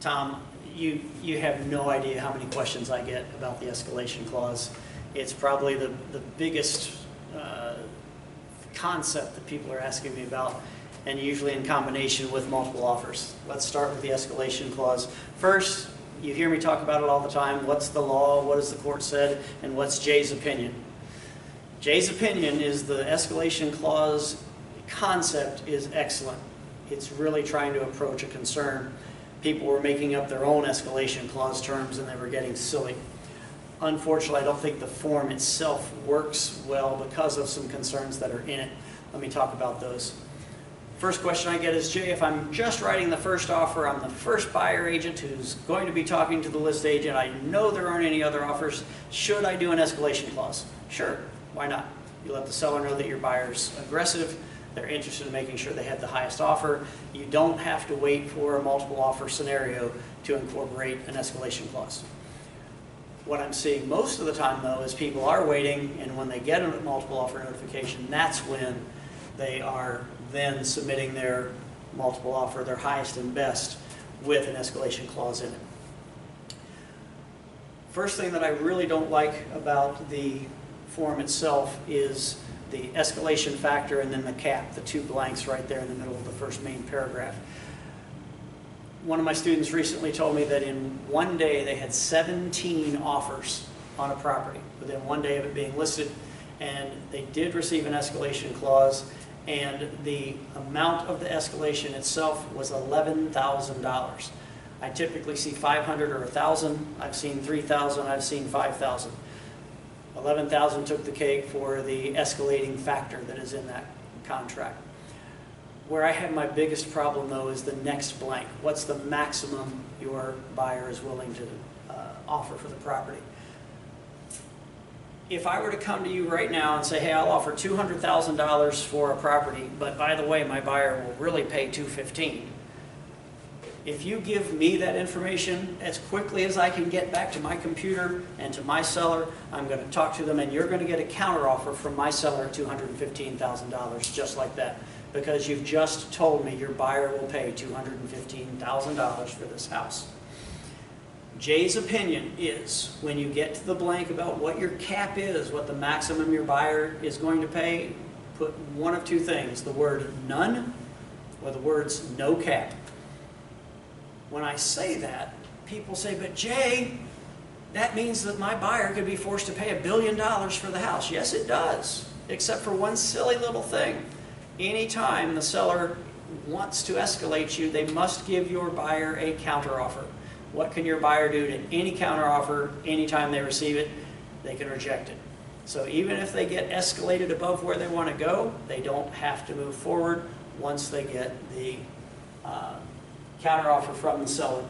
Tom, you have no idea how many questions I get about the escalation clause. It's probably the biggest concept that people are asking me about, and usually in combination with multiple offers. Let's start with the escalation clause. First, you hear me talk about it all the time. What's the law? What has the court said? And what's Jay's opinion? Jay's opinion is the escalation clause concept is excellent. It's really trying to approach a concern. People were making up their own escalation clause terms and they were getting silly. Unfortunately, I don't think the form itself works well because of some concerns that are in it. Let me talk about those. First question I get is, Jay, if I'm just writing the first offer, I'm the first buyer agent who's going to be talking to the list agent, I know there aren't any other offers, should I do an escalation clause? Sure, why not? You let the seller know that your buyer's aggressive, they're interested in making sure they have the highest offer. You don't have to wait for a multiple offer scenario to incorporate an escalation clause. What I'm seeing most of the time, though, is people are waiting, and when they get a multiple offer notification, that's when they are then submitting their multiple offer, their highest and best, with an escalation clause in it. First thing that I really don't like about the form itself is the escalation factor and then the cap, the two blanks right there in the middle of the first main paragraph. One of my students recently told me that in one day they had 17 offers on a property within one day of it being listed, and they did receive an escalation clause, and the amount of the escalation itself was $11,000. I typically see 500 or 1,000. I've seen 3,000. I've seen 5,000. 11,000 took the cake for the escalating factor that is in that contract. Where I have my biggest problem, though, is the next blank. What's the maximum your buyer is willing to offer for the property? If I were to come to you right now and say, hey, I'll offer $200,000 for a property, but by the way, my buyer will really pay $215,000. If you give me that information as quickly as I can get back to my computer and to my seller, I'm going to talk to them, and you're going to get a counteroffer from my seller at $215,000, just like that, because you've just told me your buyer will pay $215,000 for this house. Jay's opinion is, when you get to the blank about what your cap is, what the maximum your buyer is going to pay, put one of two things, the word none or the words no cap. When I say that, people say, but Jay, that means that my buyer could be forced to pay $1 billion for the house. Yes, it does, except for one silly little thing. Anytime the seller wants to escalate you, they must give your buyer a counteroffer. What can your buyer do to any counteroffer anytime they receive it? They can reject it. So even if they get escalated above where they want to go, they don't have to move forward once they get the counteroffer from the seller.